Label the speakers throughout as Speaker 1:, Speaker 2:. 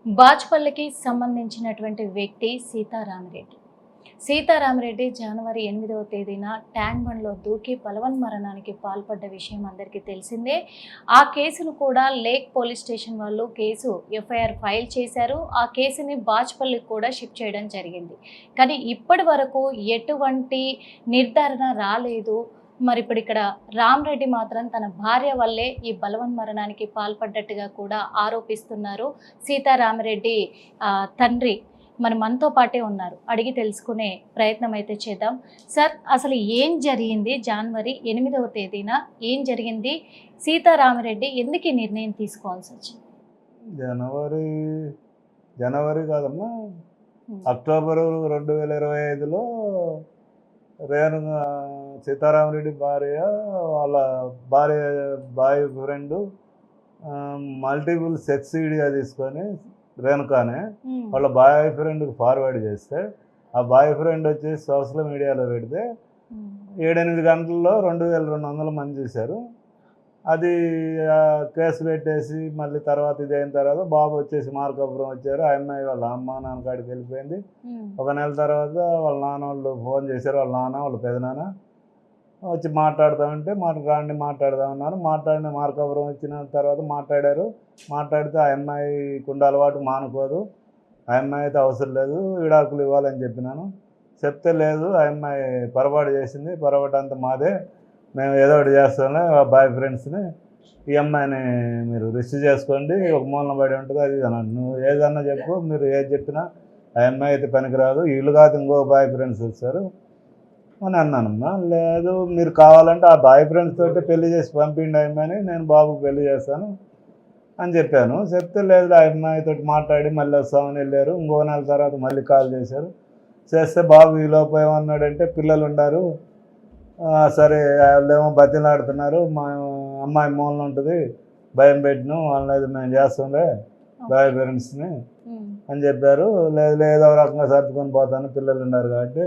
Speaker 1: బాచ్పల్లికి సంబంధించినటువంటి వ్యక్తి సీతారామిరెడ్డి. సీతారామిరెడ్డి జనవరి 8వ తేదీన ట్యాంక్ బండ్లో దూకి బలవన్మరణానికి పాల్పడ్డ విషయం అందరికీ తెలిసిందే. ఆ కేసును కూడా లేక్ పోలీస్ స్టేషన్ వాళ్ళు ఎఫ్ఐఆర్ ఫైల్ చేశారు. ఆ కేసుని బాచ్పల్లికి కూడా షిఫ్ట్ చేయడం జరిగింది. కానీ ఇప్పటి వరకు ఎటువంటి నిర్ధారణ రాలేదు. మరి ఇప్పుడు ఇక్కడ రామిరెడ్డి మాత్రం తన భార్య వల్లే ఈ బలవన్మరణానికి పాల్పడ్డట్టుగా కూడా ఆరోపిస్తున్నారు. సీతారామిరెడ్డి తండ్రి మనతో పాటే ఉన్నారు. అడిగి తెలుసుకునే ప్రయత్నం అయితే చేద్దాం. సార్, అసలు ఏం జరిగింది? జనవరి 8వ తేదీన ఏం జరిగింది? సీతారామిరెడ్డి ఎందుకు ఈ నిర్ణయం తీసుకోవాల్సి వచ్చింది?
Speaker 2: జనవరి కాదమ్మా, అక్టోబరు 2025లో రేణు సీతారామిరెడ్డి భార్య వాళ్ళ boy friend multiple sex video తీసుకొని రేణుకానే వాళ్ళ బాయ్ ఫ్రెండ్కి ఫార్వర్డ్ చేస్తే ఆ బాయ్ ఫ్రెండ్ వచ్చేసి సోషల్ మీడియాలో పెడితే 7-8 గంటల్లో 2200 మంది చూశారు. అది కేసు పెట్టేసి మళ్ళీ తర్వాత ఇది అయిన తర్వాత బాబు వచ్చేసి మార్కాపురం వచ్చారు. ఆ అమ్మాయి వాళ్ళ అమ్మ నాన్న కాడికి వెళ్ళిపోయింది. ఒక నెల తర్వాత వాళ్ళ నాన్న వాళ్ళు ఫోన్ చేశారు. వాళ్ళ నాన్న వాళ్ళ పెదనాన్న వచ్చి మాట్లాడతామంటే రాండి మాట్లాడదామన్నారు. మార్కాపురం వచ్చిన తర్వాత మాట్లాడితే ఆ అమ్మాయికి ఉండే అలవాటు మానుకోదు, ఆ అమ్మాయి అయితే అవసరం లేదు, విడాకులు ఇవ్వాలని చెప్పినాను. చెప్తే లేదు, ఆ అమ్మాయి పొరపాటు చేసింది, పొరపాటు అంతా మాదే, మేము ఏదో ఒకటి చేస్తామే బాయ్ ఫ్రెండ్స్ని, ఈ అమ్మాయిని మీరు రిసీవ్ చేసుకోండి, ఒక మూలన పడి ఉంటుంది అది అన్నాడు. నువ్వు ఏదన్నా చెప్పు, మీరు ఏది చెప్పినా ఆ అమ్మాయి అయితే పనికిరాదు, వీళ్ళు కాదు ఇంకో బాయ్ ఫ్రెండ్స్ వచ్చారు అని అన్నానమ్మా. లేదు, మీరు కావాలంటే ఆ బాయ్ ఫ్రెండ్స్ తోటి పెళ్లి చేసి పంపిండి ఆ అమ్మాయిని, నేను బాబుకి పెళ్లి చేస్తాను అని చెప్పాను. చెప్తే లేదు, ఆ అమ్మాయితో మాట్లాడి మళ్ళీ వస్తామని వెళ్ళారు. ఇంకో నెల తర్వాత మళ్ళీ కాల్ చేస్తే బాబు ఈ లోపు ఏమన్నాడంటే పిల్లలు ఉన్నారు, సరే వాళ్ళేమో బతిలాడుతున్నారు, మా అమ్మాయి మూలన ఉంటుంది, భయం పెట్టిను వాళ్ళని మేము చేస్తుండే బాయ్ పేరెంట్స్ని అని చెప్పారు. లేదు ఏదో రకంగా సర్దుకొని పోతాను, పిల్లలు ఉన్నారు కాబట్టి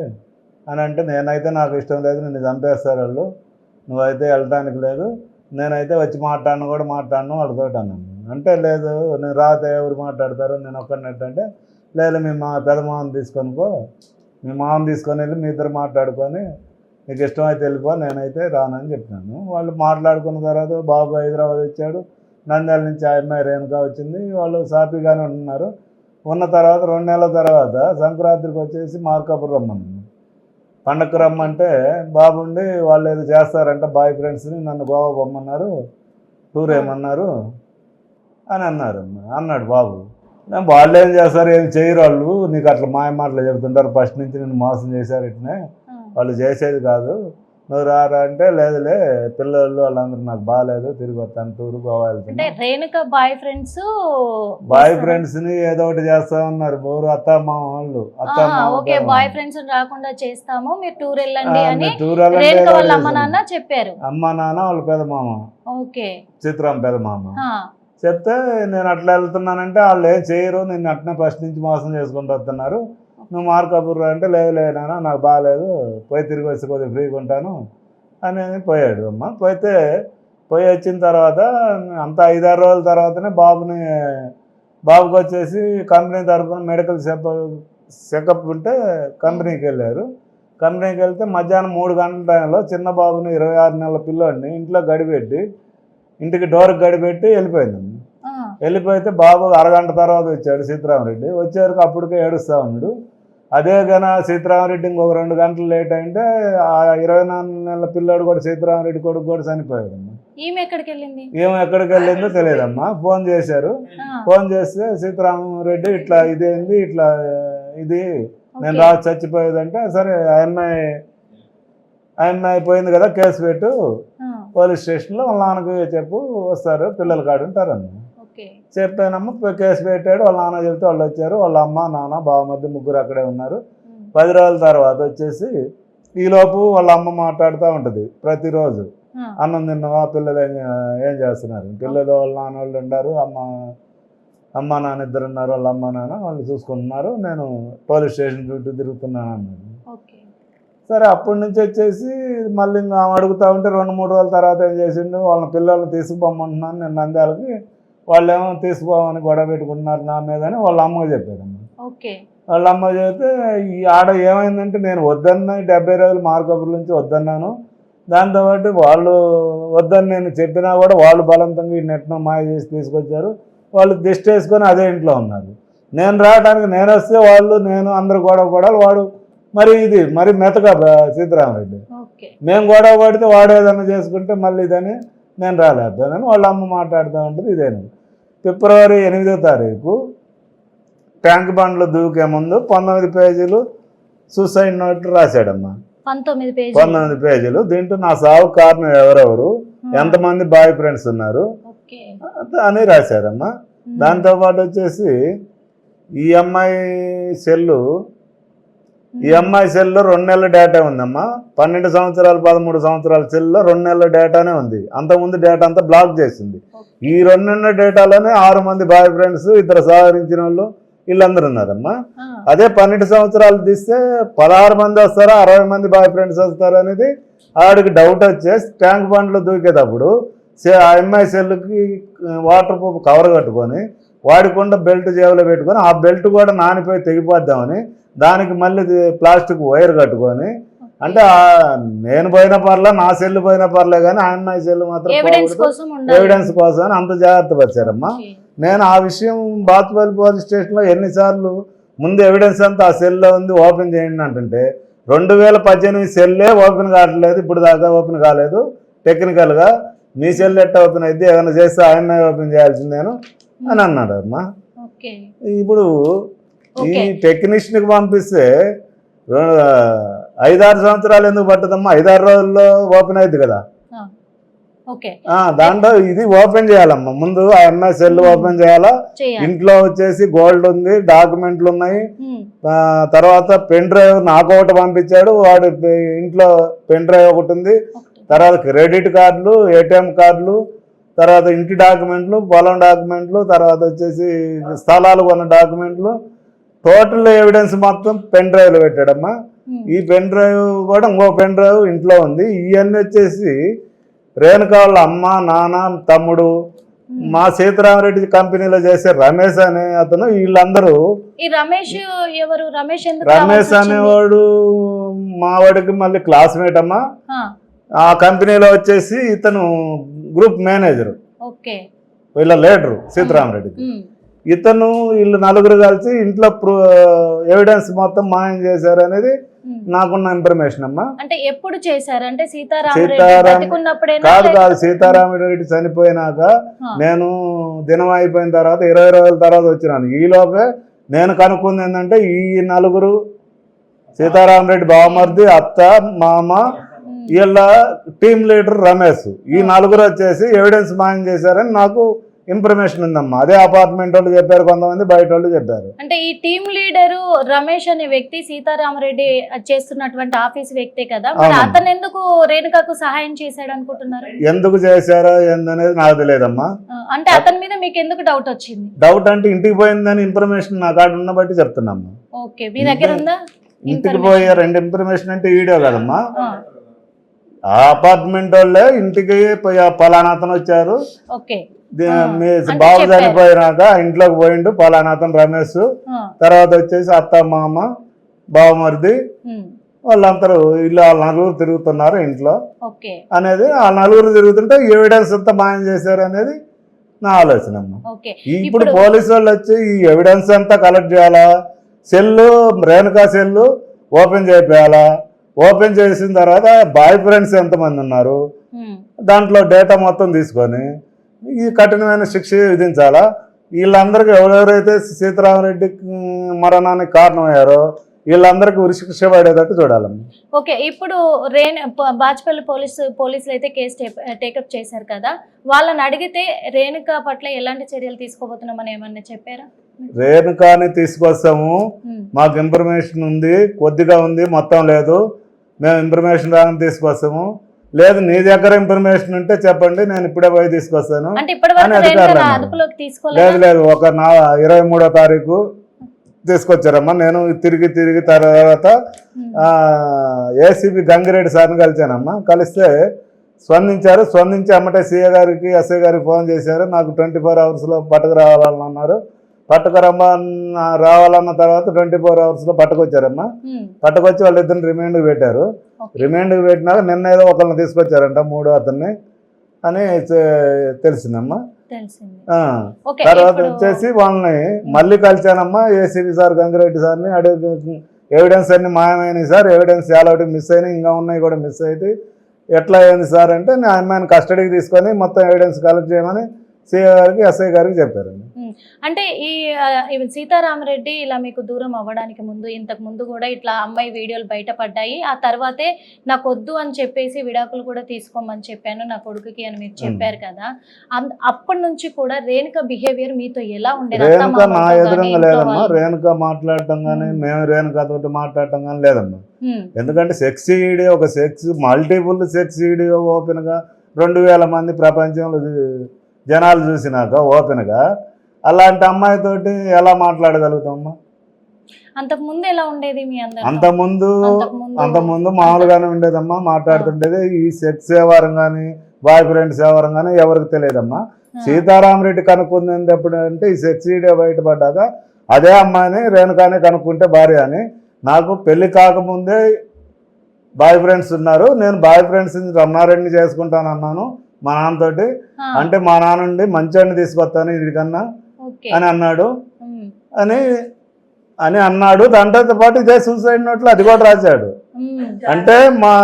Speaker 2: అని అంటే, నేనైతే నాకు ఇష్టం లేదు, నిన్ను చంపేస్తారు వాళ్ళు, నువ్వైతే వెళ్ళటానికి లేదు, నేనైతే వచ్చి మాట్లాడను వాళ్ళతో అన్నాను. అంటే లేదు, నేను రాతే ఎవరు మాట్లాడతారు, నేను ఒక్కడినట్టంటే లేదు, మీ పెద్ద మామని తీసుకొని పో, మీ మామని తీసుకొని వెళ్ళి మీ ఇద్దరు మాట్లాడుకొని నీకు ఇష్టమైతే వెళ్ళిపో, నేనైతే రానని చెప్పినాను. వాళ్ళు మాట్లాడుకున్న తర్వాత బాబు హైదరాబాద్ వచ్చాడు, నంద్యాల నుంచి ఆ అమ్మాయి రేణుకా వచ్చింది, వాళ్ళు సాఫీగానే ఉంటున్నారు. ఉన్న తర్వాత 2 నెలల తర్వాత సంక్రాంతికి వచ్చేసి మార్కాపురం రమ్మన్నాను. పండగకు రమ్మంటే బాబుండి వాళ్ళు ఏదో చేస్తారంట బాయ్ ఫ్రెండ్స్ని, నన్ను గోవా పొమ్మన్నారు, టూర్ ఏమన్నారు అని అన్నాడు బాబు. వాళ్ళు ఏం చేస్తారు, ఏం చేయరు వాళ్ళు, నీకు అట్లా మాయ మాటలు చెబుతుంటారు, ఫస్ట్ నుంచి నిన్ను మోసం చేశారు, ఇట్నే వాళ్ళు చేసేది కాదు, నువ్వు రారా అంటే లేదులే, పిల్లలు వాళ్ళందరూ నాకు బాగాలేదు, తిరిగి వస్తాను, టూరు గోవా వెళ్తాను. బాయ్ ఫ్రెండ్స్ ని ఏదో ఒకటి చేస్తా ఉన్నారు, బోరు అత్త మామ వాళ్ళు,
Speaker 1: బాయ్ ఫ్రెండ్స్ రాకుండా చేస్తాము, మీరు టూర్ వెళ్ళండి అని చెప్పారు.
Speaker 2: అమ్మ నాన్న వాళ్ళ పెద్ద మామ చిత్రం పెద్ద మామ చెప్తే, నేను అట్లా వెళ్తున్నానంటే వాళ్ళు ఏం చేయరు, నిన్ను అట్నే ఫస్ట్ నుంచి మోసం చేసుకుంటూ వస్తున్నారు, నువ్వు మార్కాపూర్ అంటే లేదు నాన్న నాకు బాగాలేదు, పోయి తిరిగి వచ్చి కొద్దిగా ఫ్రీగా ఉంటాను అని పోయాడు. అమ్మ పోయి వచ్చిన తర్వాత అంతా 5-6 రోజుల తర్వాతనే బాబుకి వచ్చేసి కంపెనీ తరఫున మెడికల్ చెకప్ ఉంటే కంపెనీకి వెళ్ళారు. కంపెనీకి వెళ్తే మధ్యాహ్నం 3 గంటల టైంలో చిన్న బాబుని 26 నెలల పిల్లోడిని ఇంట్లో ఇంటికి డోర్కి గడిపెట్టి వెళ్ళిపోయితే బాబు అరగంట తర్వాత వచ్చాడు సీతారామిరెడ్డి. వచ్చేవరకు అప్పటికే ఏడుస్తూ ఉన్నాడు. అదే కన్నా సీతారామిరెడ్డి ఇంకొక 2 గంటలు లేట్ అయింటే ఆ 24 నెలల పిల్లాడు కూడా సీతారామిరెడ్డి కొడుకు కూడా చనిపోయాడు.
Speaker 1: ఏమి
Speaker 2: ఎక్కడికి వెళ్ళిందో తెలియదమ్మా. ఫోన్ చేశారు, ఫోన్ చేస్తే సీతారామిరెడ్డి ఇట్లా ఇదేంది ఇట్లా ఇది నేను రాజు చచ్చిపోయేదంటే, సరే ఆ అమ్మాయి పోయింది కదా, కేసు పెట్టు పోలీస్ స్టేషన్లో, వాళ్ళ నాన్నకు చెప్పు, వస్తారు, పిల్లల కాడు ఉంటారన్న చెప్పానమ్మ. కేసు పెట్టాడు, వాళ్ళ నాన్న చెప్తే వాళ్ళు వచ్చారు, వాళ్ళ అమ్మ నాన్న బావ మధ్య ముగ్గురు అక్కడే ఉన్నారు. 10 రోజుల తర్వాత వచ్చేసి ఈలోపు వాళ్ళ అమ్మ మాట్లాడుతూ ఉంటుంది ప్రతిరోజు, అన్నం తిన్నావా, పిల్లలు ఏం చేస్తున్నారు, పిల్లలు వాళ్ళ నాన్న వాళ్ళు ఉన్నారు, అమ్మ నాన్న ఇద్దరు ఉన్నారు, వాళ్ళ అమ్మ నాన్న వాళ్ళు చూసుకుంటున్నారు, నేను పోలీస్ స్టేషన్ చుట్టూ తిరుగుతున్నాను అన్నాడు. సరే అప్పటి నుంచి వచ్చేసి మళ్ళీ ఇంకా అడుగుతూ ఉంటే 2-3 రోజుల తర్వాత ఏం చేసిండు, వాళ్ళ పిల్లల్ని తీసుకుపోమంటున్నాను నేను నంద్యాలకి, వాళ్ళేమో తీసుకోమని గొడవ పెట్టుకుంటున్నారు నా మీద అని వాళ్ళ అమ్మకి చెప్పాడమ్మా.
Speaker 1: ఓకే.
Speaker 2: వాళ్ళ అమ్మ చెప్తే ఈ ఆడ ఏమైందంటే నేను వద్దన్నా 70 రోజులు మార్కపుల నుంచి వద్దన్నాను. దాంతోపాటు వాళ్ళు వద్దని నేను చెప్పినా కూడా వాళ్ళు బలవంతంగా ఈ నెట్ను మాయ చేసి తీసుకొచ్చారు. వాళ్ళు దిష్టి వేసుకొని అదే ఇంట్లో ఉన్నారు. నేను రావడానికి నేను వస్తే వాళ్ళు నేను అందరు గొడవ వాడు మరి మెతక సీతారామరెడ్డి. మేము గొడవ పడితే వాడు ఏదన్నా చేసుకుంటే మళ్ళీ ఇదని నేను రాలేకపోయానని వాళ్ళ అమ్మ మాట్లాడుతూ ఉంటుంది. ఇదేనండి. ఫిబ్రవరి 8వ తారీఖు ట్యాంక్ బండ్లో దూకే ముందు 19 పేజీలు సూసైడ్ నోట్ రాశాడమ్మా. 19 పేజీలు. దీంట్లో నా సాగు కారణం ఎవరెవరు, ఎంతమంది బాయ్ ఫ్రెండ్స్ ఉన్నారు అని రాశారమ్మా. దాంతోపాటు వచ్చేసి ఈ అమ్మాయి సెల్లు 2 నెలల డేటా ఉందమ్మా. 12 సంవత్సరాలు 13 సంవత్సరాల సెల్లో 2 నెలల డేటానే ఉంది. అంతకుముందు డేటా అంతా బ్లాక్ చేసింది. ఈ 2 నెలల డేటాలోనే 6 మంది బాయ్ ఫ్రెండ్స్, ఇద్దరు సహకరించిన వాళ్ళు వీళ్ళందరూ ఉన్నారమ్మా. అదే 12 సంవత్సరాలు తీస్తే 16 మంది వస్తారా 60 మంది బాయ్ ఫ్రెండ్స్ వస్తారా అనేది ఆడికి డౌట్ వచ్చేసి ట్యాంక్ బండ్లో దూకేటప్పుడు ఆ అమ్మాయి సెల్లుకి వాటర్ ప్రూఫ్ కవర్ కట్టుకొని వాడికుండా బెల్ట్ జేబులో పెట్టుకొని ఆ బెల్ట్ కూడా నానిపోయి తెగిపోద్దామని దానికి మళ్ళీ ప్లాస్టిక్ వైర్ కట్టుకొని, అంటే నేను పోయిన పర్లే నా సెల్లు పోయిన పర్లే కానీ ఆ అమ్మాయి సెల్లు మాత్రం ఎవిడెన్స్ కోసం అని అంత జాగ్రత్త పరిచారమ్మా. నేను ఆ విషయం బాతుపల్లి పోలీస్ స్టేషన్లో ఎన్నిసార్లు ముందు ఎవిడెన్స్ అంతా ఆ సెల్లో ఉంది ఓపెన్ చేయండి అంటుంటే 2018 సెల్లే ఓపెన్ కావట్లేదు, ఇప్పుడు దాకా ఓపెన్ కాలేదు. టెక్నికల్గా మీ సెల్ ఎట్ట ఓపెన్ అయితే ఏదైనా చేస్తే ఆ అమ్మాయి ఓపెన్ చేయాల్సిందేను అని అన్నాడు అమ్మా. ఇప్పుడు ఈ టెక్నీషియన్కి పంపిస్తే 5-6 సంవత్సరాలు ఎందుకు పట్టదమ్మా? 5-6 రోజుల్లో ఓపెన్ అయింది కదా. దాంట్లో ఇది ఓపెన్ చేయాలమ్మా. ముందు ఆ అమ్మాయి సెల్ ఓపెన్ చేయాలా. ఇంట్లో వచ్చేసి గోల్డ్ ఉంది, డాక్యుమెంట్లు ఉన్నాయి, తర్వాత పెన్ డ్రైవ్ నాకు ఒకటి పంపించాడు, వాడు ఇంట్లో పెన్ డ్రైవ్ ఒకటి ఉంది, తర్వాత క్రెడిట్ కార్డులు, ఏటీఎం కార్డులు, తర్వాత ఇంటి డాక్యుమెంట్లు, పొలం డాక్యుమెంట్లు, తర్వాత వచ్చేసి స్థలాలు కొన్న డాక్యుమెంట్లు, టోటల్ ఎవిడెన్స్ మొత్తం పెన్ డ్రైవ్లో పెట్టాడమ్మా. ఈ పెన్ డ్రైవ్ కూడా ఇంకో పెన్ డ్రైవ్ ఇంట్లో ఉంది. ఇవన్నీ వచ్చేసి రేణుకా వాళ్ళ అమ్మ, నాన్న, తమ్ముడు, మా సీతారామరెడ్డి కంపెనీలో చేసే రమేష్ అనే అతను, వీళ్ళందరూ. రమేష్ అనేవాడు మావాడికి మళ్ళీ క్లాస్మేట్ అమ్మా. ఆ కంపెనీలో వచ్చేసి ఇతను గ్రూప్ మేనేజరు, వీళ్ళ లీడరు సీతారామరెడ్డికి. ఇతను వీళ్ళు నలుగురు కలిసి ఇంట్లో ఎవిడెన్స్ మొత్తం మాయం చేశారు అనేది నాకున్న ఇన్ఫర్మేషన్ అమ్మా.
Speaker 1: అంటే ఎప్పుడు చేశారు? అంటే
Speaker 2: కాదు సీతారామరెడ్డి చనిపోయినాక నేను దినం అయిపోయిన తర్వాత 20 రోజుల తర్వాత వచ్చినాను. ఈలోపే నేను కనుక్కుంది ఏంటంటే ఈ నలుగురు సీతారామరెడ్డి బావమర్ది, అత్త, మామ, వీళ్ళ టీమ్ లీడర్ రమేష్, ఈ నలుగురు వచ్చేసి ఎవిడెన్స్ మాయం చేశారని నాకు ఇన్ఫర్మేషన్ ఉందమ్మా. అదే అపార్ట్మెంట్ వాళ్ళు చెప్పారు, కొంతమంది బయట వాళ్ళు చెప్పారు.
Speaker 1: అంటే ఈ టీమ్ లీడరు రమేష్ అనే వ్యక్తి సీతారామరెడ్డి చేస్తున్నటువంటి ఆఫీస్ వ్యక్తే కదా, అతను ఎందుకు రేణుకకు సహాయం చేశాడు అనుకుంటున్నారు?
Speaker 2: ఎందుకు చేశారో ఏందనేది నాకు తెలియదమ్మా.
Speaker 1: అంటే అతని మీద మీకు ఎందుకు డౌట్ వచ్చింది?
Speaker 2: డౌట్ అంటే ఇంటికి పోయిందని ఇన్ఫర్మేషన్ నా కాడ ఉన్న బట్టి చెప్తున్నామ్మా.
Speaker 1: ఓకే, మీ దగ్గర ఉందా?
Speaker 2: ఇంటికి పోయే 2 ఇన్ఫర్మేషన్ అంటే వీడియో కదమ్మా. ఆ అపార్ట్మెంట్ వాళ్ళే ఇంటికి పలానా అతను వచ్చారు, బాబు చనిపోయినాక ఇంట్లోకి పోయిండు పలానా అతను రమేష్, తర్వాత వచ్చేసి అత్త, మామ, బావమరిది, వాళ్ళందరూ ఇల్లు వాళ్ళ నలుగురు తిరుగుతున్నారు ఇంట్లో అనేది. ఆ నలుగురు తిరుగుతుంటే ఎవిడెన్స్ అంతా మాయం చేశారు అనేది నా ఆలోచన అమ్మా. ఇప్పుడు పోలీసు వాళ్ళు వచ్చి ఈ ఎవిడెన్స్ అంతా కలెక్ట్ చేయాలా, సెల్లు రేణుకా సెల్లు ఓపెన్ చేయాలా, ఓపెన్ చేసిన తర్వాత బాయ్ ఫ్రెండ్స్ ఎంతమంది ఉన్నారు దాంట్లో డేటా మొత్తం తీసుకొని ఈ కఠినమైన శిక్ష విధించాలా. వీళ్ళందరికీ ఎవరెవరైతే సీతారామరెడ్డి మరణానికి కారణమయ్యారో వీళ్ళందరికీ ఉరిశిక్ష పడేటట్టు చూడాలమ్మా.
Speaker 1: ఓకే, ఇప్పుడు బాచ్పల్లి పోలీసులు అయితే కేసు టేకప్ చేశారు కదా, వాళ్ళని అడిగితే రేణుక పట్ల ఎలాంటి చర్యలు తీసుకోబోతున్నామని ఏమన్నా చెప్పారా?
Speaker 2: రేణుకాని తీసుకొస్తాము, మాకు ఇన్ఫర్మేషన్ ఉంది, కొద్దిగా ఉంది, మొత్తం లేదు, మేము ఇన్ఫర్మేషన్ రాని తీసుకొస్తాము, లేదు నీ దగ్గర ఇన్ఫర్మేషన్ ఉంటే చెప్పండి నేను ఇప్పుడే పోయి తీసుకొస్తాను అని అధికారులు. లేదు ఒక 23వ తారీఖు తీసుకొచ్చారమ్మా. నేను తిరిగి తర్వాత ఏసీబీ గంగిరెడ్డి సార్ని కలిసానమ్మా. కలిస్తే స్పందించి అమ్మటే సీఏ గారికి ఎస్ఐ గారికి ఫోన్ చేశారు. నాకు 24 అవర్స్లో పట్టుకు రావాలని అన్నారు. రావాలన్న తర్వాత 24 అవర్స్లో పట్టుకొచ్చారమ్మా. పట్టుకొచ్చి వాళ్ళిద్దరిని రిమాండ్కి పెట్టారు. రిమాండ్కి పెట్టినాక నిన్న ఏదో ఒకరిని తీసుకొచ్చారంట, 3వ అతన్ని అని తెలిసిందమ్మా. తర్వాత వచ్చేసి వాళ్ళని మళ్ళీ కలిచానమ్మా. ఏసీబీ సార్ గంగిరెడ్డి సార్ని అడిగి ఎవిడెన్స్ అన్ని మాయమైనాయి సార్, ఎవిడెన్స్ చాలా మిస్ అయినాయి, ఇంకా ఉన్నాయి కూడా మిస్ అయితే ఎట్లా అయింది సార్ అంటే, నేను అమ్మాయిని కస్టడీకి తీసుకొని మొత్తం ఎవిడెన్స్ కలెక్ట్ చేయమని సిఐ గారికి ఎస్ఐ గారికి చెప్పారండి.
Speaker 1: అంటే ఈ సీతారామరెడ్డి ఇలా మీకు దూరం అవ్వడానికి ముందు, ఇంతకు ముందు కూడా ఇట్లా అమ్మాయి వీడియోలు బయటపడ్డాయి, ఆ తర్వాతే నాకు వద్దు అని చెప్పేసి విడాకులు కూడా తీసుకోమని చెప్పాను నా కొడుకుకి అని మీరు చెప్పారు కదా. అప్పటి నుంచి కూడా రేణుక బిహేవియర్ మీతో ఎలా ఉండేది?
Speaker 2: రేణుక నా ఎదురుగా లేదమ్మా. రేణుక మాట్లాడటం కానీ మేము రేణుకతో మాట్లాడటం కానీ లేదమ్మా. ఎందుకంటే సెక్స్ వీడియో, ఒక మల్టిపుల్ సెక్స్ వీడియో ఓపెన్గా 2000 మంది ప్రపంచంలో జనాలు చూసినాక ఓపెన్గా అలాంటి అమ్మాయితోటి ఎలా మాట్లాడగలుగుతామమ్మా?
Speaker 1: అంతకుముందు ఎలా ఉండేది మీ అందరూ?
Speaker 2: అంతకుముందు మామూలుగానే ఉండేదమ్మా, మాట్లాడుతుండేది. ఈ సెక్స్ వ్యవహారం కానీ బాయ్ ఫ్రెండ్స్ వ్యవహారం కానీ ఎవరికి తెలియదమ్మా. సీతారామరెడ్డి కనుక్కుంది ఎప్పుడు అంటే ఈ సెక్స్ వీడియో బయటపడ్డాక అదే అమ్మాయిని రేణుకానే కనుక్కుంటే భార్య అని. నాకు పెళ్లి కాకముందే బాయ్ ఫ్రెండ్స్ ఉన్నారు, నేను బాయ్ ఫ్రెండ్స్ రమణారెడ్డిని చేసుకుంటాను అన్నాను మా నాన్నతోటి. అంటే మా నాన్నండి మంచోడిని తీసుకొస్తాను వీడికన్నా అని అన్నాడు అని అన్నాడు. దాంతో పాటు ఇదే సూసైడ్ నోట్లో అది కూడా రాశాడు. అంటే మా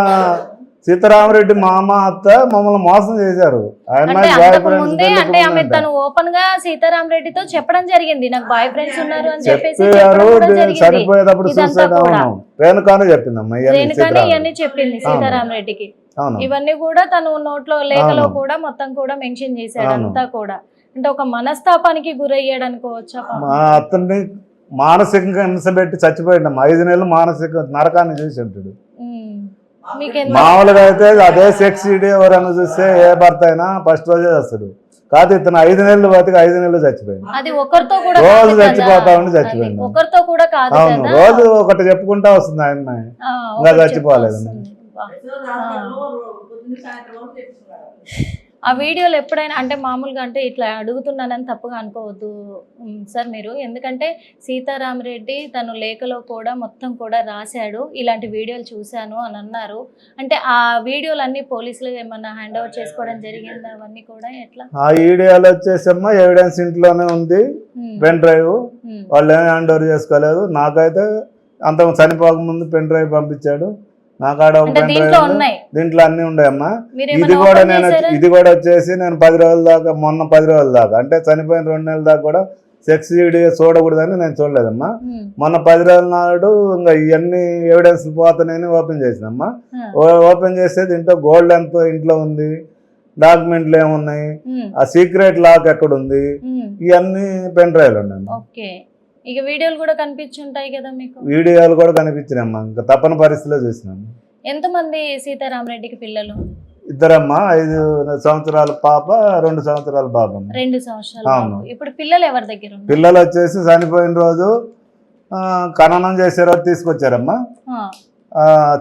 Speaker 2: సీతారామరెడ్డి మామ అత్త మమ్మల్ని మోసం చేశారు.
Speaker 1: ఓపెన్ గా సీతారామరెడ్డితో చెప్పడం జరిగింది, నాకు బాయ్ ఫ్రెండ్స్ ఉన్నారు అని చెప్పేసి
Speaker 2: చనిపోయేటప్పుడు సూసైడ్ రేణుకానే చెప్పిందమ్మా.
Speaker 1: ఇవన్నీ చెప్పింది సీతారామరెడ్డికి. ఇవన్నీ కూడా తను నోట్లో లేఖలో కూడా మొత్తం కూడా మెన్షన్ చేశాడు అంతా కూడా. అంటే ఒక మనస్తాపానికి గురయ్యాడు అనుకోవచ్చా?
Speaker 2: మా అతన్ని మానసికంగా హింస పెట్టి చచ్చిపోయాడమ్మా. 5 నెలలు మానసిక నరకాన్ని చూసి ఉంటాడు. మామూలుగా అయితే అదే సెక్స్ వీడియో ఎవరైనా చూస్తే ఏ భర్త అయినా ఫస్ట్ రోజే చేస్తాడు. కాదు ఇతను 5 నెలలు బతికి 5 నెలలు చచ్చిపోయాడు. రోజు చచ్చిపోతా ఉండి చచ్చిపోయింది. అవును, రోజు ఒకటి చెప్పుకుంటా వస్తుంది ఆయన, ఇంకా చచ్చిపోలేదు.
Speaker 1: ఆ వీడియోలు ఎప్పుడైనా అంటే మామూలుగా అంటే ఇట్లా అడుగుతున్నానని తప్పుగా అనుకోవద్దు సార్ మీరు, ఎందుకంటే సీతారామరెడ్డి తను లేఖలో కూడా మొత్తం కూడా రాశాడు, ఇలాంటి వీడియోలు చూశాను అని అన్నారు. అంటే ఆ వీడియోలు అన్ని పోలీసులు ఏమన్నా హ్యాండ్ ఓవర్ చేసుకోవడం జరిగిందా? అవన్నీ కూడా ఎట్లా?
Speaker 2: ఆ వీడియోలు వచ్చేసమ్మా ఎవిడెన్స్ ఇంట్లోనే ఉంది, పెన్ డ్రైవ్. వాళ్ళు ఏమి హ్యాండ్ ఓవర్ చేసుకోలేదు. నాకైతే అంత చనిపోక ముందు పెన్ డ్రైవ్ పంపించాడు. నాకాడ ఒక పెన్ డ్రైవ్, దీంట్లో అన్ని ఉన్నాయమ్మా. ఇది కూడా వచ్చేసి నేను 10 రోజుల దాకా, మొన్న 10 రోజుల దాకా అంటే చనిపోయిన 2 నెలల దాకా కూడా సెక్స్ వీడియో చూడకూడదని నేను చూడలేదమ్మా. మొన్న 10 రోజుల నాడు ఇంకా ఇవన్నీ ఎవిడెన్స్ పోతానని ఓపెన్ చేసినమ్మా. ఓపెన్ చేస్తే దీంట్లో గోల్డ్ ఎంత ఇంట్లో ఉంది, డాక్యుమెంట్లు ఏమున్నాయి, ఆ సీక్రెట్ లాక్ ఎక్కడుంది, ఇవన్నీ పెన్ డ్రైవ్లు ఉన్నాయి.
Speaker 1: ఇక వీడియోలు కూడా కనిపించుంటాయి కదా మీకు?
Speaker 2: వీడియోలు కూడా కనిపించినమ్మా, ఇంకా తప్పని పరిస్థితిలో చూసినాము.
Speaker 1: ఎంతమంది సీతారామరెడ్డికి పిల్లలు?
Speaker 2: 2 అమ్మా. 5 సంవత్సరాల పాప, 2 సంవత్సరాల బాబు.
Speaker 1: 2 సంవత్సరాలు. ఇప్పుడు పిల్లలు ఎవరి దగ్గర?
Speaker 2: పిల్లలు వచ్చేసి చనిపోయిన రోజు ఖననం చేసే రోజు తీసుకొచ్చారమ్మా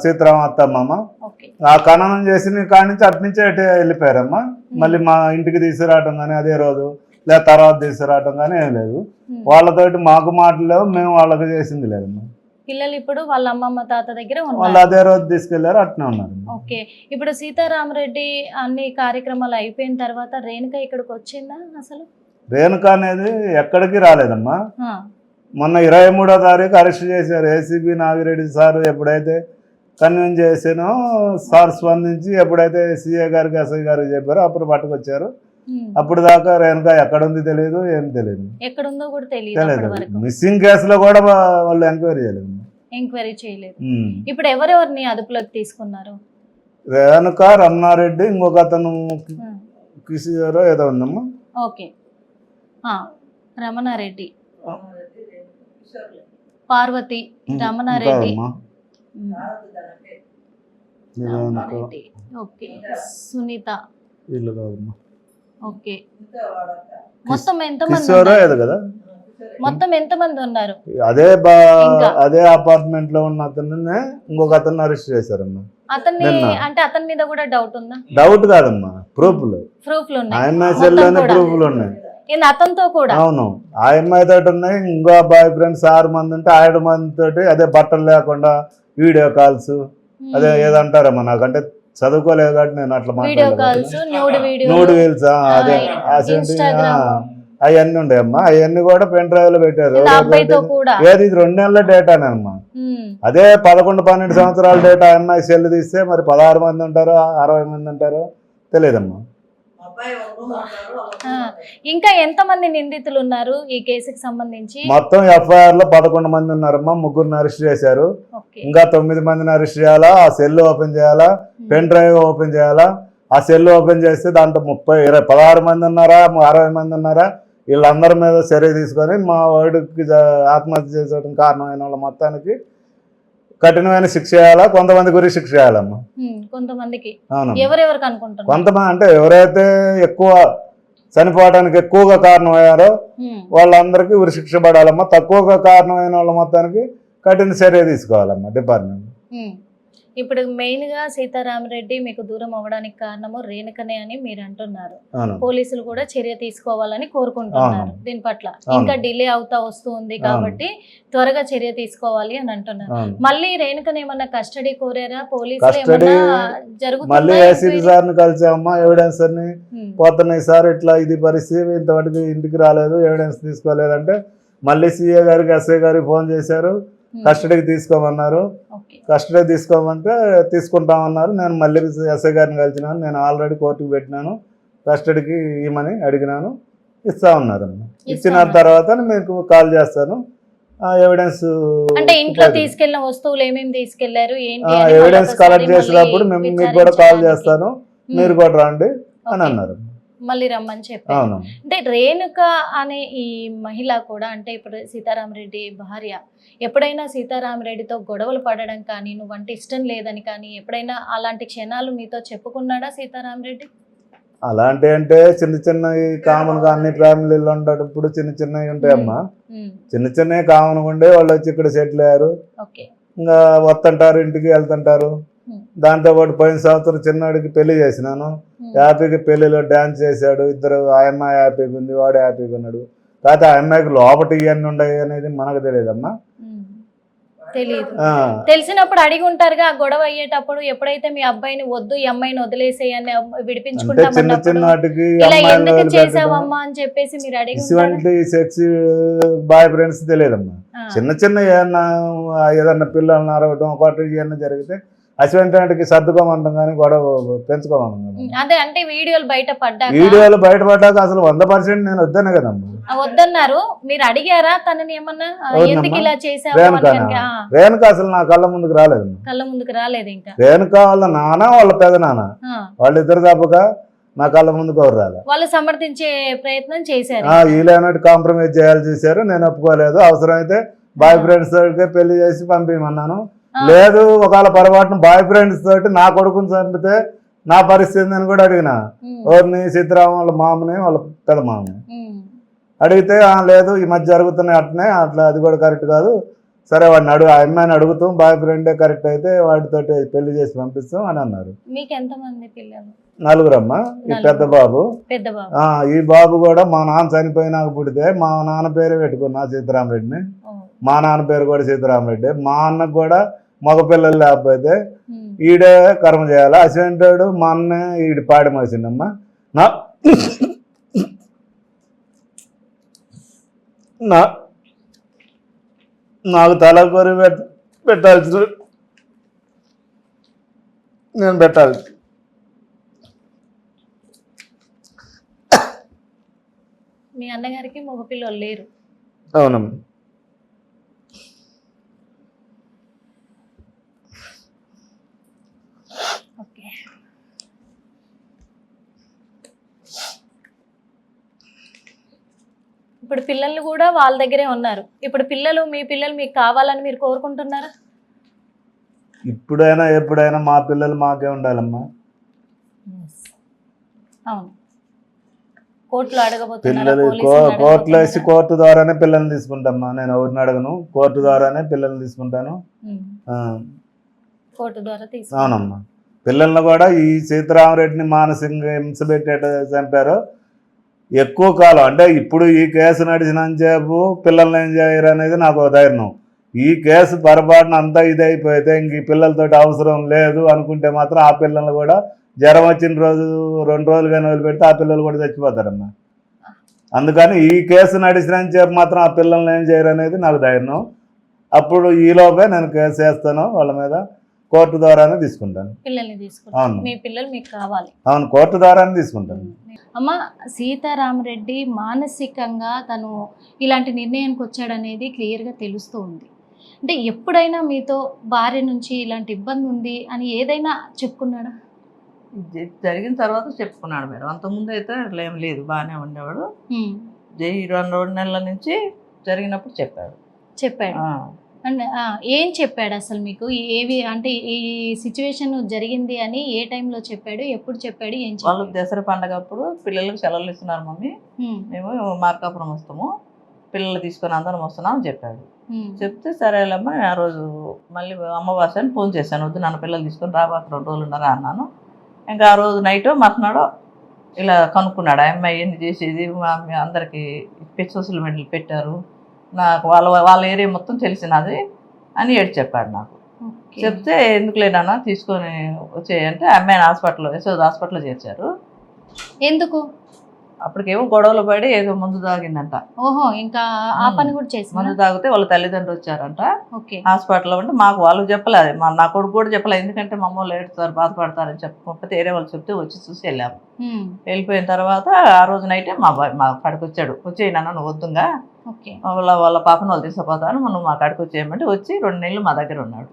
Speaker 2: సీతారామ అత్తమ్మ. ఆ ఖననం చేసిన కాడి నుంచి అటు నుంచి అటు వెళ్ళిపోయారమ్మా. మళ్ళీ మా ఇంటికి తీసుకురావటం కానీ అదే రోజు లేదా తర్వాత తీసుకురావటం కానీ ఏం లేదు. వాళ్ళతోటి మాకు మాటలేవు, మేము వాళ్ళకి చేసింది లేదమ్మా.
Speaker 1: పిల్లలు ఇప్పుడు వాళ్ళ అమ్మమ్మ తాత దగ్గర
Speaker 2: వాళ్ళు అదే రోజు తీసుకెళ్లారు, అట్నే ఉన్నారు.
Speaker 1: ఓకే. ఇప్పుడు సీతారామరెడ్డి అన్ని కార్యక్రమాలు అయిపోయిన తర్వాత రేణుక ఇక్కడికి వచ్చిందా? అసలు
Speaker 2: రేణుక అనేది ఎక్కడికి రాలేదమ్మా. మొన్న 23వ తారీఖు అరెస్ట్ చేశారు ఏసీబీ నాగిరెడ్డి సార్. ఎప్పుడైతే కన్విన్స్ చేసానో సార్ స్పందించి ఎప్పుడైతే సీఏ గారికి ఎస్ఐ గారికి చెప్పారో అప్పుడు పట్టుకొచ్చారు. అప్పుడు దాకా రేణుక ఎక్కడుంది తెలియదు, ఏం తెలియదు,
Speaker 1: ఎక్కడుందో కూడా తెలియదు.
Speaker 2: మిస్సింగ్ కేసులో కూడా వాళ్ళు
Speaker 1: ఎంక్వైరీ చేయలేదు. ఇప్పుడు ఎవరెవరిని అదుపులోకి తీసుకున్నారు?
Speaker 2: రేణుక, రమణారెడ్డి, ఇంకొక అతను కిషోరో ఏదో ఉందమ్మా.
Speaker 1: Okay. Ramana Reddy, Parvathi, Ramana Reddy, okay, Sunitha, okay. మొత్తం ఎంతమంది?
Speaker 2: కిషోరో ఏదో కదా.
Speaker 1: మొత్తం ఎంతమంది ఉన్నారు? ఇంకా
Speaker 2: అదే అపార్ట్మెంట్ లో ఉన్న అతన్ని ఇంకొక అతన్ని అరెస్ట్ చేశారమ్మా.
Speaker 1: అతన్ని
Speaker 2: నిన్న.
Speaker 1: అంటే అతని మీద కూడా డౌట్ ఉందా?
Speaker 2: డౌట్ కాదమ్మా, ప్రూఫ్లు.
Speaker 1: ప్రూఫ్లు ఉన్నాయి.
Speaker 2: ఆయన
Speaker 1: మొత్తం
Speaker 2: సెల్లోనే
Speaker 1: కూడా.
Speaker 2: ప్రూఫ్లు ఉన్నాయి.
Speaker 1: ఏంది అతనితో కూడా?
Speaker 2: అవును, ఆ అమ్మాయి తోటి ఉన్నాయి, ఇంకో బాయ్ ఫ్రెండ్స్ 6 మంది ఉంటే 7 మంది తోటి అదే బట్టలు లేకుండా వీడియో కాల్స్, అదే ఏదంటారమ్మా, నాకంటే చదువుకోలేదు కాబట్టి నేను అట్లా
Speaker 1: వీడియో కాల్స్,
Speaker 2: మాట్లాడలేదు. నూడు వీల్స్ అదే
Speaker 1: ఇన్స్టాగ్రామ్
Speaker 2: అవన్నీ ఉండేమ్మా. అవన్నీ కూడా పెన్ డ్రైవ్ లో పెట్టారు.
Speaker 1: అబ్బాయితో కూడా.
Speaker 2: ఏది 2 నెలల డేటానమ్మా. అదే 11-12 సంవత్సరాల డేటా అమ్మాయి సెల్ తీస్తే మరి 16 మంది ఉంటారో 60 మంది ఉంటారో తెలియదమ్మా.
Speaker 1: ఇంకా ఎంతమంది నిందితులు ఉన్నారు ఈ కేసుకి సంబంధించి?
Speaker 2: మొత్తం FIR లో 11 మంది ఉన్నారమ్మా. 3 అరెస్ట్ చేశారు. ఇంకా 9 మందిని అరెస్ట్ చేయాలా, ఆ సెల్ ఓపెన్ చేయాలా, పెన్ డ్రైవ్ ఓపెన్ చేయాలా. ఆ సెల్ ఓపెన్ చేస్తే దాంట్లో 16 మంది ఉన్నారా 60 మంది ఉన్నారా, వీళ్ళందరి మీద చర్య తీసుకొని మా వాడికి ఆత్మహత్య చేసడం కారణమైన వాళ్ళ మొత్తానికి కఠినమైన శిక్ష చేయాలా, కొంతమంది గురి శిక్ష చేయాలమ్మా.
Speaker 1: కొంతమందికి.
Speaker 2: అవును,
Speaker 1: ఎవరెవరికి అనుకుంటున్నారు?
Speaker 2: కొంతమంది అంటే ఎవరైతే ఎక్కువ చనిపోవడానికి ఎక్కువగా కారణమయ్యారో వాళ్ళందరికీ ఉరి శిక్ష పడాలమ్మా. తక్కువగా కారణమైన వాళ్ళ మొత్తానికి కఠిన చర్య తీసుకోవాలమ్మా డిపార్ట్మెంట్.
Speaker 1: ఇప్పుడు మెయిన్ గా సీతారామరెడ్డి మీకు దూరం అవ్వడానికి కారణము రేణుకనే అని మీరు అంటున్నారు. పోలీసులు కూడా చర్య తీసుకోవాలని కోరుకుంటున్నారు దీని పట్ల. ఇంకా డిలే అవుతా వస్తుంది కాబట్టి త్వరగా చర్య తీసుకోవాలి అని అంటున్నారు. మళ్ళీ రేణుకని ఏమన్నా కస్టడీ కోరారా పోలీసులు? ఏమన్నా జరుగుతుంది?
Speaker 2: కలిసామమ్మా, ఎవిడెన్స్ అన్ని పోతున్నాయి సార్, ఇట్లా ఇది పరిస్థితి, ఇంతవరకు ఇంటికి రాలేదు, ఎవిడెన్స్ తీసుకోలేదంటే మళ్ళీ CA గారికి SI గారికి ఫోన్ చేశారు, కస్టడీకి తీసుకోమన్నారు. కస్టడీ తీసుకోమంటే తీసుకుంటామన్నారు. నేను మళ్ళీ SI గారిని కలిసినాను, నేను ఆల్రెడీ కోర్టుకు పెట్టినాను, కస్టడీకి ఇవ్వమని అడిగినాను, ఇస్తా ఉన్నారు. ఇచ్చిన తర్వాత మీకు కాల్ చేస్తాను. ఎవిడెన్స్
Speaker 1: అంటే ఇంట్లో తీసుకెళ్లిన వస్తువులు ఏమేమి తీసుకెళ్లారు ఏంటి
Speaker 2: ఎవిడెన్స్ కలెక్ట్ చేసినప్పుడు మేము మీకు కూడా కాల్ చేస్తాను, మీరు కూడా రండి అని అన్నారు.
Speaker 1: మళ్ళీ రమ్మని చెప్పారు. అంటే రేణుక అనే ఈ మహిళ కూడా, అంటే ఇప్పుడు సీతారామరెడ్డి భార్య, ఎప్పుడైనా సీతారామరెడ్డితో గొడవలు పడడం కానీ, నువ్వంటే ఇష్టం లేదని కానీ ఎప్పుడైనా అలాంటి క్షణాలు మీతో చెప్పుకున్నాడా సీతారామరెడ్డి?
Speaker 2: అలాంటి అంటే చిన్న చిన్నవి కామన్గా అన్ని ఫ్యామిలీలో ఉండేటప్పుడు చిన్న చిన్నవి ఉంటాయమ్మా. చిన్న చిన్నవి కామన్గా ఉండే వాళ్ళు వచ్చి ఇక్కడ సెటిల్ అయ్యారు, ఇంకా వస్తుంటారు, ఇంటికి వెళ్తుంటారు. దాంతోపాటు పోయిన సంవత్సరం చిన్నవాడికి పెళ్లి చేసినాను, హ్యాపీగా పెళ్లిలో డ్యాన్స్ చేశాడు. ఇద్దరు, ఆ అమ్మాయి హ్యాపీగా ఉంది, వాడు హ్యాపీగా ఉన్నాడు. కాకపోతే ఆ అమ్మాయికి లోపల ఇవన్నీ ఉన్నాయి అనేది మనకు తెలియదమ్మా.
Speaker 1: తెలియదు. తెలిసినప్పుడు అడిగి ఉంటారుగా గొడవ అయ్యేటప్పుడు, ఎప్పుడైతే మీ అబ్బాయిని వద్దు ఈ అమ్మాయిని వదిలేసేయని విడిపించుకుంటామన్నప్పుడు చేసావమ్మా అని చెప్పేసి మీరు అడిగి
Speaker 2: సెక్స్ బాయ్ ఫ్రెండ్స్ తెలియదమ్మా. చిన్న చిన్న ఏదన్నా పిల్లల్ని అరవడం ఒకటి ఇవన్నీ జరిగితే అటువంటి సర్దుకోమంటాం కానీ గొడవ పెంచుకోమన్నాం.
Speaker 1: అదే అంటే వీడియోలు బయటపడ్డాక
Speaker 2: అసలు 100% నేను వద్దనే కదమ్మా.
Speaker 1: వద్దన్నారు. మీరు అడిగారా తనని ఏమన్నా ఎందుకు ఇలా చేసావు?
Speaker 2: రేణుక అసలు నా కళ్ళ ముందుకు రాలేదు.
Speaker 1: కళ్ళ ముందుకు రాలేదు. ఇంకా
Speaker 2: రేణుక వాళ్ళ నాన్న వాళ్ళ పెద్ద నాన్న వాళ్ళిద్దరు తప్పక నా కళ్ళ ముందుకు ఎవరు రాలేదు.
Speaker 1: వాళ్ళు సమర్థించే ప్రయత్నం చేశారు.
Speaker 2: వీళ్ళైనట్టు కాంప్రమైజ్ చేయాలి చేశారు, నేను ఒప్పుకోలేదు. అవసరమైతే బాయ్ ఫ్రెండ్స్ తోటి పెళ్లి చేసి పంపించమన్నాను. లేదు ఒకవేళ పొరపాటున బాయ్ ఫ్రెండ్స్ తోటి నా కొడుకుని చంపితే నా పరిస్థితి అని కూడా అడిగిన. ఎవరిని? సీతారామ వాళ్ళ మామని, వాళ్ళ పెద్ద మామని అడిగితే లేదు ఈ మధ్య జరుగుతున్నాయి అట్నే, అట్లా అది కూడా కరెక్ట్ కాదు, సరే వాడిని ఆ అమ్మాయిని అడుగుతాం, బాయ్ ఫ్రెండే కరెక్ట్ అయితే వాటితోటి పెళ్లి చేసి పంపిస్తాం అని అన్నారు.
Speaker 1: మీకు ఎంతమంది పిల్లలు?
Speaker 2: 4 అమ్మా. ఈ పెద్ద బాబు, ఈ బాబు కూడా మా నాన్న చనిపోయినాక పుడితే మా నాన్న పేరే పెట్టుకున్నా సీతారామరెడ్డిని. మా నాన్న పేరు కూడా సీతారామరెడ్డి. మా అన్నకు కూడా మగ పిల్లలు లేకపోతే ఈడే కర్మ చేయాలి. అసెంటాడు మా అన్న ఈడి పాడి మోసిందమ్మా. నాకు తల కొరి పెట్టాల్సి నేను పెట్టాలి.
Speaker 1: మీ అన్నగారికి మగ పిల్లలు లేరు?
Speaker 2: అవునమ్మా.
Speaker 1: ఇప్పుడు పిల్లలు కూడా వాళ్ళ దగ్గరే ఉన్నారు. ఇప్పుడు మీ పిల్లలు మీకు కావాలని మీరు కోరుకుంటున్నారా?
Speaker 2: ఇప్పుడైనా ఎప్పుడైనా మా పిల్లలు మాకే ఉండాలమ్మా.
Speaker 1: అవును. కోర్టులో అడగబోతున్నారా?
Speaker 2: పిల్లలు
Speaker 1: పోలీసులను
Speaker 2: కోర్టులో వేసి
Speaker 1: అడగబోతున్నారా?
Speaker 2: కోర్టు ద్వారానే పిల్లల్ని తీసుకుంటామ్మా. నేను ఎవరిని అడగను, కోర్టు ద్వారానే పిల్లల్ని తీసుకుంటాను.
Speaker 1: ఉమ్.
Speaker 2: ఆ,
Speaker 1: కోర్టు ద్వారా తీసుకుంటారు.
Speaker 2: అవునమ్మా. పిల్లల్ని కూడా ఈ సీతారామరెడ్డిని మానసికంగా హింస పెట్టేట చంపారో ఎక్కువ కాలం, అంటే ఇప్పుడు ఈ కేసు నడిచినంతసేపు పిల్లల్ని ఏం చేయరు అనేది నాకు ఒక ధైర్యం. ఈ కేసు పొరపాటున అంతా ఇదైపోతే ఇంక ఈ పిల్లలతోటి అవసరం లేదు అనుకుంటే మాత్రం ఆ పిల్లల్ని కూడా జ్వరం వచ్చిన రోజు 2 రోజులు కానీ వదిలిపెడితే ఆ పిల్లలు కూడా చచ్చిపోతారమ్మా. అందుకని ఈ కేసు నడిచినంతసేపు మాత్రం ఆ పిల్లల్ని ఏం చేయరు అనేది నాకు ధైర్యం. అప్పుడు ఈలోపే నేను కేసు వేస్తాను వాళ్ళ మీద, కోర్టు ద్వారానే తీసుకుంటాను.
Speaker 1: పిల్లల్ని తీసుకుంటారు.
Speaker 2: అవును.
Speaker 1: మీ పిల్లలు మీకు కావాలి.
Speaker 2: అవును, కోర్టు ద్వారానే తీసుకుంటాను.
Speaker 1: అమ్మ, సీతారామరెడ్డి మానసికంగా తను ఇలాంటి నిర్ణయానికి వచ్చాడనేది క్లియర్గా తెలుస్తూ ఉంది. అంటే ఎప్పుడైనా మీతో భార్య నుంచి ఇలాంటి ఇబ్బంది ఉంది అని ఏదైనా చెప్పుకున్నాడా?
Speaker 3: జరిగిన తర్వాత చెప్పుకున్నాడు మేడం. అంతకుముందు అయితే అట్లా ఏం లేదు, బాగానే ఉండేవాడు. ఈ 2 నెలల నుంచి జరిగినప్పుడు చెప్పాడు.
Speaker 1: చెప్పాడు. అండ్ ఏం చెప్పాడు అసలు మీకు? ఏవి అంటే ఈ సిచ్యువేషన్ జరిగింది అని ఏ టైంలో చెప్పాడు, ఎప్పుడు చెప్పాడు, ఏం
Speaker 3: వాళ్ళు
Speaker 1: చెప్పాడు?
Speaker 3: దసరా పండగ అప్పుడు పిల్లలకు సెలవులు ఇస్తున్నారు మమ్మీ, మేము మార్కాపురం వస్తాము, పిల్లలు తీసుకొని అందరం వస్తున్నాం అని చెప్పాడు. చెప్తే సరేలేమ్మా, ఆ రోజు మళ్ళీ అమావాస్య అని ఫోన్ చేశాను. వద్దు నన్ను పిల్లలు తీసుకొని రాబాక 2 రోజులు ఉన్నారా అన్నాను. ఇంకా ఆ రోజు నైటో మర్నాడో ఇలా కనుక్కున్నాడు. ఆ అమ్మాయి ఏంటి చేసేది, అందరికీ సోషల్ మీడియాలు పెట్టారు, నాకు వాళ్ళ ఏరియా మొత్తం తెలిసినది అని చెప్పాడు నాకు. చెప్తే ఎందుకు లేదన్నా తీసుకొని వచ్చేయంటే అమ్మాయిని హాస్పిటల్లో, యశోద హాస్పిటల్లో చేర్చారు.
Speaker 1: ఎందుకు?
Speaker 3: అప్పటికేమో గొడవలు పడి ఏదో మందు తాగిందంట.
Speaker 1: ఓహో, ఇంకా ఆ పని కూడా చేసి
Speaker 3: మందు తాగితే వాళ్ళ తల్లిదండ్రులు వచ్చారంట
Speaker 1: ఓకే.
Speaker 3: హాస్పిటల్లో. అంటే మాకు వాళ్ళు చెప్పలేదు, నా కొడుకు కూడా చెప్పలేదు, ఎందుకంటే మా అమ్మ ఏడుస్తారు బాధపడతారని చెప్పకపోతే వేరే వాళ్ళు చెప్తే వచ్చి చూసి వెళ్ళాము. వెళ్ళిపోయిన తర్వాత ఆ రోజు నైటే మా కాడికి వచ్చాడు. వచ్చేయి నాన్న నువ్వు వద్దుగా, వాళ్ళ పాపను వాళ్ళు తీసుకుపోతాను, నువ్వు మా కాడికి వచ్చేయమంటే వచ్చి 2 నెలలు మా దగ్గర ఉన్నాడు.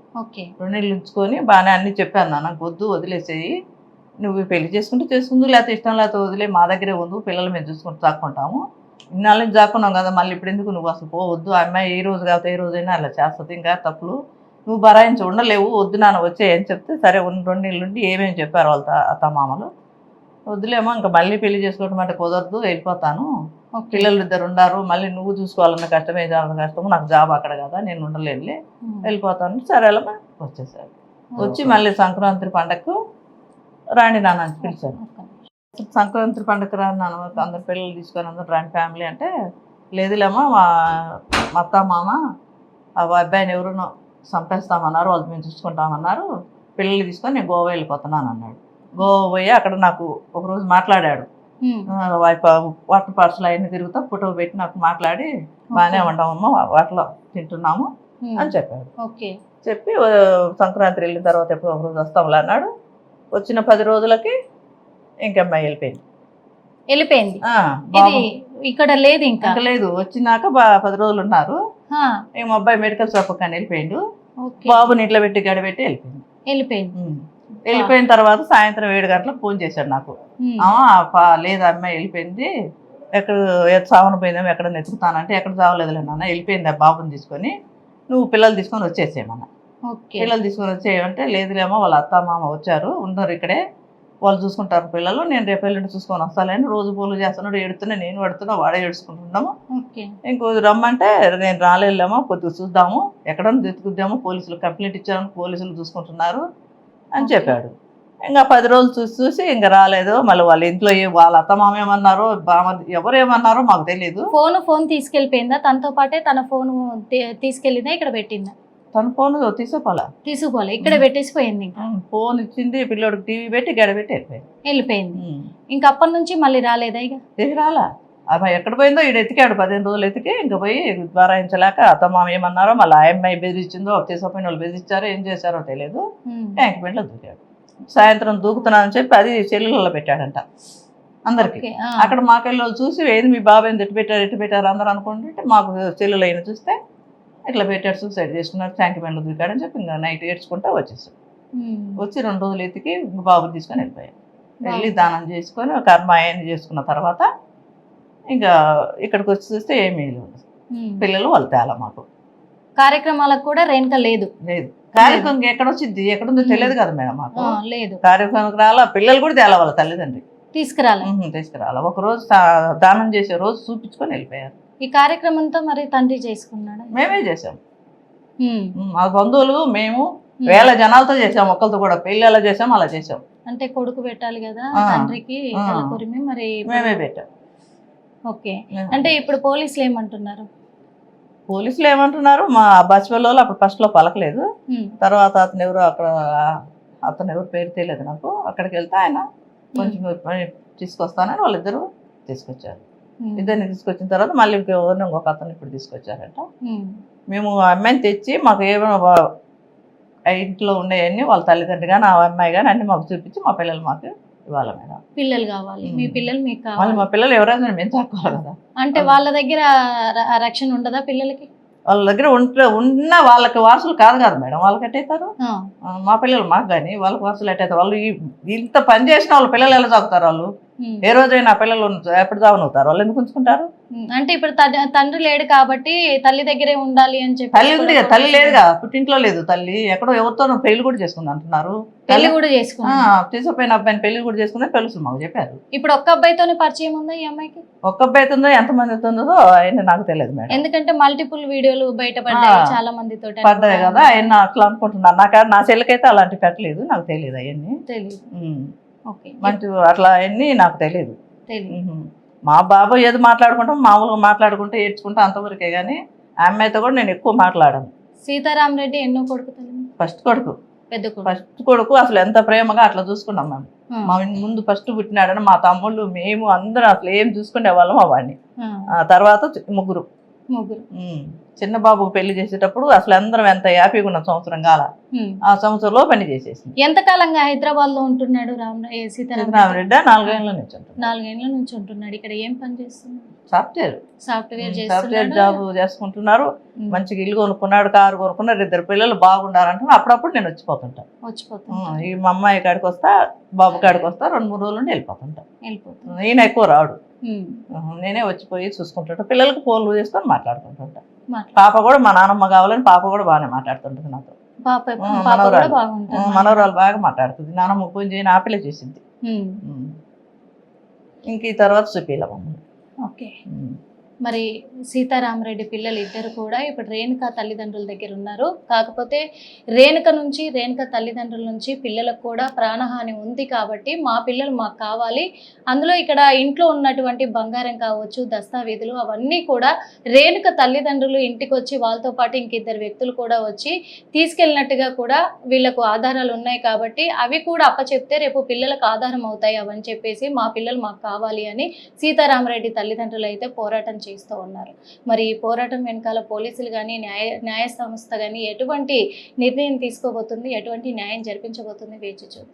Speaker 3: 2 నెలలు ఉంచుకొని బాగానే అన్ని చెప్పాను, నాకు వద్దు వదిలేసేయి, నువ్వు పెళ్లి చేసుకుంటే చేసుకుందు, లేకపోతే ఇష్టం లేకపోతే వదిలే, మా దగ్గరే ఉండు, పిల్లలు మేము చూసుకుంటూ చాక్కుంటాము, ఇన్నాళ్ళ నుంచి చాక్కున్నాం కదా, మళ్ళీ ఇప్పుడు ఎందుకు నువ్వు అసలు పోవద్దు, ఆ అమ్మాయి ఏ రోజు కాకపోతే ఏ రోజైనా అలా చేస్తుంది, ఇంకా తప్పులు నువ్వు బరాయించి ఉండలేవు, వద్దు నాన్న వచ్చేయని చెప్తే సరే 2 నెలలు ఉండి ఏమేమి చెప్పారు వాళ్ళ అత్తమామలు. వద్దులేమో ఇంకా మళ్ళీ పెళ్లి చేసుకోవడం అంటే కుదరదు, వెళ్ళిపోతాను, పిల్లలు 2 ఉన్నారు, మళ్ళీ నువ్వు చూసుకోవాలన్న కష్టమే, కష్టము, నాకు జాబ్ అక్కడ కదా, నేను ఉండలేనులే, వెళ్ళిపోతాను. సరేలమ్మా వచ్చేసారు. వచ్చి మళ్ళీ సంక్రాంతి పండగకు రాండి నాన్న అని పిలిచాను. సంక్రాంతి పండగ రాని నాన్న, అందరు పిల్లలు తీసుకొని అందరు రాండి ఫ్యామిలీ అంటే, లేదులేమ్మా మా అత్త మామ ఆ అబ్బాయిని ఎవరునో చంపేస్తామన్నారు, వాళ్ళు మేము చూసుకుంటామన్నారు, పిల్లలు తీసుకొని నేను గోవా వెళ్ళిపోతున్నాను అన్నాడు. గోవా పోయి అక్కడ నాకు ఒకరోజు మాట్లాడాడు, వాటర్ పార్సల్ అవన్నీ తిరుగుతా ఫోటో పెట్టి నాకు మాట్లాడి, బాగానే ఉంటామమ్మా వాటిలో తింటున్నాము అని చెప్పాడు. చెప్పి సంక్రాంతి వెళ్ళిన తర్వాత ఎప్పుడు ఒకరోజు వస్తాంలే అన్నాడు. వచ్చిన 10 రోజులకి ఇంకమ్మాయి వెళ్ళిపోయింది.
Speaker 1: ఇక్కడ లేదు, ఇంకా
Speaker 3: లేదు. వచ్చినాక 10 రోజులు ఉన్నారు, ఏమో అబ్బాయి మెడికల్ షాప్ కానీ వెళ్ళిపోయిండు, బాబుని ఇంట్లో పెట్టి గడిపెట్టి వెళ్ళిపోయిన తర్వాత సాయంత్రం 7 గంటలకు ఫోన్ చేశాడు నాకు. లేదు అమ్మాయి వెళ్ళిపోయింది, ఎక్కడ చావన పోయిందేమో ఎక్కడ నెతుకుతానంటే, ఎక్కడ చావలేదులే నాన్న, వెళ్ళిపోయింది ఆ బాబుని తీసుకొని, నువ్వు పిల్లలు తీసుకొని వచ్చేసేయమన్నా. పిల్లలు తీసుకొని వచ్చేయమంటే, లేదులేమో వాళ్ళ అత్త మామ వచ్చారు, ఉండరు ఇక్కడే, వాళ్ళు చూసుకుంటారు పిల్లలు, నేను రేపు ఎల్లుండి చూసుకొని వస్తానని రోజు పూలు చేస్తున్నాడు, ఏడుతున్నా, నేను పడుతున్నా, వాడే ఏడుచుకుంటున్నాము. ఇంకో రమ్మంటే నేను రాలేమో, కొద్దిగా చూద్దాము, ఎక్కడన్నా వెతుకుద్దాము, పోలీసులు కంప్లైంట్ ఇచ్చామని పోలీసులు చూసుకుంటున్నారు అని చెప్పాడు. ఇంకా 10 రోజులు చూసి ఇంకా రాలేదు. మళ్ళీ వాళ్ళ ఇంట్లో వాళ్ళ అత్తమామ ఏమన్నారో, ఎవరేమన్నారో మాకు తెలియదు.
Speaker 1: ఫోన్ తీసుకెళ్ళిపోయిందా? తనతో పాటే తన ఫోన్ తీసుకెళ్ళిందా, ఇక్కడ పెట్టిందా?
Speaker 3: తన ఫోన్ తీసుకోలే,
Speaker 1: ఇక్కడ పెట్టేసిపోయింది.
Speaker 3: ఫోన్ ఇచ్చింది, పిల్లోడికి టీవీ పెట్టి గడబెట్టి
Speaker 1: వెళ్ళిపోయింది. ఇంకా అప్పటి నుంచి మళ్ళీ రాలేదా? ఇక
Speaker 3: రాలా. అబ్బాయి ఎక్కడ పోయిందో ఈడు ఎతికాడు, 15 రోజులు ఎతికి ఇంకా పోయి ద్వారాయించలేక అత్తమామ ఏమన్నారో, మళ్ళీ ఆ అమ్మాయి బెదిరించిందో, తీసుకుపోయిన వాళ్ళు బెదిరించారో ఏం చేశారో తెలియదు, ట్యాంక్ బండ్లో దూకాడు. సాయంత్రం దూకుతున్నానని చెప్పి అది సెల్లులలో పెట్టాడంట అందరికి. అక్కడ మాకెళ్ళి వాళ్ళు చూసి ఏంది మీ బాబాయ్ని ఎట్టు పెట్టారు అందరూ అనుకుంటుంటే, మాకు సెల్లులు అయినా చూస్తే ఇట్లా పెట్టాడు, సూసైడ్ చేసుకున్నాడు, ట్యాంక్ బండ్లో దూకాడని చెప్పి ఇంకా నైట్ ఏడ్చుకుంటా వచ్చేసాడు. వచ్చి 2 రోజులు ఎతికి బాబుని తీసుకొని వెళ్ళిపోయాడు. వెళ్ళి దానం చేసుకొని కర్మ ఆయన చేసుకున్న తర్వాత ఇంకా ఇక్కడికి వచ్చి చూస్తే ఏమీ లేదు, పిల్లలు వాళ్ళు తేలా. మాకు
Speaker 1: కార్యక్రమాలకు కూడా రేణుక లేదు.
Speaker 3: కార్యక్రమం ఎక్కడ వచ్చింది, ఎక్కడుందో తెలియదు కదా మేడం మాకు.
Speaker 1: లేదు
Speaker 3: కార్యక్రమానికి రాలా, పిల్లలు కూడా తేలా వాళ్ళ తల్లిదండ్రి తీసుకురాలి. ఒక రోజు దానం చేసే రోజు చూపించుకొని వెళ్ళిపోయారు.
Speaker 1: ఈ కార్యక్రమంతో మరి తండ్రి చేసుకున్నాడు.
Speaker 3: మేమే చేసాం. మా బంధువులు మేము వేల జనాలతో చేసాం. ఒక్కరితో కూడా పెళ్లి ఎలా చేసాం అలా చేసాం.
Speaker 1: అంటే కొడుకు పెట్టాలి కదా తండ్రికి, కొరిమి మరి
Speaker 3: మేమే పెట్టాం.
Speaker 1: ఓకే. అంటే ఇప్పుడు పోలీసులు ఏమంటున్నారు?
Speaker 3: పోలీసులు ఏమంటున్నారు, మా బస్సులో అప్పుడు ఫస్ట్లో పలకలేదు. తర్వాత అతను ఎవరు పేరు తెలియదు నాకు. అక్కడికి వెళ్తే ఆయన కొంచెం తీసుకొస్తానని వాళ్ళిద్దరు తీసుకొచ్చారు. ఇద్దరిని తీసుకొచ్చిన తర్వాత మళ్ళీ ఇంకొక అతను ఇప్పుడు తీసుకొచ్చారట. మేము ఆ అమ్మాయిని తెచ్చి మాకు ఏమైనా ఇంట్లో ఉండేవన్నీ వాళ్ళ తల్లిదండ్రులు కానీ ఆ అమ్మాయి కానీ అన్ని మాకు చూపించి మా పిల్లలు మాకు ఇవ్వాలి మేడం.
Speaker 1: పిల్లలు కావాలి, మీ పిల్లలు మీకు
Speaker 3: మళ్ళీ
Speaker 1: కావాలి.
Speaker 3: మా పిల్లలు ఎవరైనా మేము తక్కువాలి కదా.
Speaker 1: అంటే వాళ్ళ దగ్గర రక్షణ ఉండదా పిల్లలకి?
Speaker 3: వాళ్ళ దగ్గర ఉన్న వాళ్ళకి వారసులు కాదు కదా మేడం, వాళ్ళకి ఎట్టయితారు? మా పిల్లలు మాకు కానీ వాళ్ళకి వారసులు ఎట్టయితారు? వాళ్ళు ఇంత పని చేసిన వాళ్ళ పిల్లలు ఎలా సాగుతారు? వాళ్ళు ఏ రోజైనా పిల్లలు ఎప్పుడు చావనవుతారు? వాళ్ళు ఎందుకు ఉంచుకుంటారు?
Speaker 1: అంటే ఇప్పుడు తండ్రి లేడు కాబట్టి తల్లి దగ్గరే ఉండాలి అని చెప్పి.
Speaker 3: తల్లి ఉంది కదా, తల్లి లేదుగా, పుట్టింట్లో లేదు తల్లి. ఎక్కడో ఎవరితో పెళ్లి కూడా చేసుకుంది అంటున్నారు.
Speaker 1: పెళ్లి కూడా చేసుకున్నా
Speaker 3: తీసుకుపోయిన అబ్బాయిని పెళ్లి కూడా చేసుకుందని తెలుసు మాకు చెప్పారు.
Speaker 1: ఇప్పుడు ఒక్క అబ్బాయితోనే పరిచయం ఉందా ఈ అమ్మాయికి?
Speaker 3: ఒక్క అబ్బాయి ఉందో ఎంతమంది ఉందో ఆయన నాకు తెలియదు మేడం.
Speaker 1: ఎందుకంటే మల్టిపుల్ వీడియోలు బయటపడ్డాయి చాలా మందితో.
Speaker 3: పడ్డాయి కదా, ఆయన అట్లా అనుకుంటున్నాను. నా చెల్లికైతే అలాంటి పెట్టలేదు, నాకు తెలియదు అవన్నీ.
Speaker 1: తెలియదు. ఓకే.
Speaker 3: మంచి అట్లా అవన్నీ నాకు తెలియదు.
Speaker 1: తెలియదు.
Speaker 3: మా బాబు ఏది మాట్లాడుకుంటాం మామూలుగా మాట్లాడుకుంటే ఏడ్చుకుంటా అంతవరకే కానీ ఆ అమ్మాయితో కూడా నేను ఎక్కువ మాట్లాడాను.
Speaker 1: సీతారామరెడ్డి ఎన్నో కొడుకు?
Speaker 3: ఫస్ట్ కొడుకు.
Speaker 1: పెద్ద కొడుకు.
Speaker 3: ఫస్ట్ కొడుకు అసలు ఎంత ప్రేమగా అట్లా చూసుకున్నాం మేము. మా ముందు ఫస్ట్ పుట్టినాడని మా తమ్ముళ్ళు మేము అందరం అసలు ఏం చూసుకునే వాళ్ళం ఆ వాడిని. తర్వాత ముగ్గురు. చిన్న బాబుకు పెళ్లి చేసేటప్పుడు అసలు అందరం ఎంత హ్యాపీగా ఉన్నాం. సంవత్సరం కాల ఆ సంవత్సరంలో పని చేసేసింది.
Speaker 1: ఎంతకాలంగా హైదరాబాద్ లో ఉంటున్నాడు
Speaker 3: సీతారామరెడ్డి? 4 ఏళ్ళ నుంచి.
Speaker 1: 4 ఏళ్ళ నుంచి ఉంటున్నాడు. ఇక్కడ ఏం పని చేస్తున్నాడు?
Speaker 3: సాఫ్ట్వేర్ జాబ్ చేసుకుంటున్నారు. మంచిగా ఇల్లు కొనుక్కున్నాడు, కారు కొనుక్కున్నాడు, 2 పిల్లలు బాగుండాలంటున్నా. అప్పుడప్పుడు నేను వచ్చిపోతుంటాను. ఈ మా అమ్మాయి కాడికి వస్తా, బాబు కాడికి వస్తా, 2-3 రోజులు ఉండి వెళ్ళిపోతుంటా. ఈయన ఎక్కువ రాడు, నేనే వచ్చిపోయి చూసుకుంటుంటా. పిల్లలకు ఫోన్లు చేసుకొని మాట్లాడుకుంటుంటా. పాప కూడా మా నాన్నమ్మ కావాలని పాప కూడా బాగానే మాట్లాడుతుంటుంది నాతో. మనవరాలు బాగా మాట్లాడుతుంది. నాన్నమ్మ ఫోన్ చేయని ఆ పిల్ల చేసింది. ఇంక ఈ తర్వాత చూపిలా మమ్మల్ని.
Speaker 1: ఓకే. మరి సీతారామరెడ్డి పిల్లలు ఇద్దరు కూడా ఇప్పుడు రేణుక తల్లిదండ్రుల దగ్గర ఉన్నారు. కాకపోతే రేణుక తల్లిదండ్రుల నుంచి పిల్లలకు కూడా ప్రాణహాని ఉంది కాబట్టి మా పిల్లలు మాకు కావాలి, అందులో ఇక్కడ ఇంట్లో ఉన్నటువంటి బంగారం కావచ్చు, దస్తావేజులు అవన్నీ కూడా రేణుక తల్లిదండ్రులు ఇంటికి వచ్చి వాళ్ళతో పాటు ఇంకిద్దరు వ్యక్తులు కూడా వచ్చి తీసుకెళ్ళినట్టుగా కూడా వీళ్ళకు ఆధారాలు ఉన్నాయి కాబట్టి అవి కూడా అప్పచెప్తే రేపు పిల్లలకు ఆధారం అవుతాయి అవని చెప్పేసి మా పిల్లలు మాకు కావాలి అని సీతారామరెడ్డి తల్లిదండ్రులు అయితే పోరాటం చేస్తూ ఉన్నారు. మరి ఈ పోరాటం వెనకాల పోలీసులు కానీ న్యాయ సంస్థ కానీ ఎటువంటి నిర్ణయం తీసుకోబోతుంది, ఎటువంటి న్యాయం జరిపించబోతుంది వేచి చూద్దాం.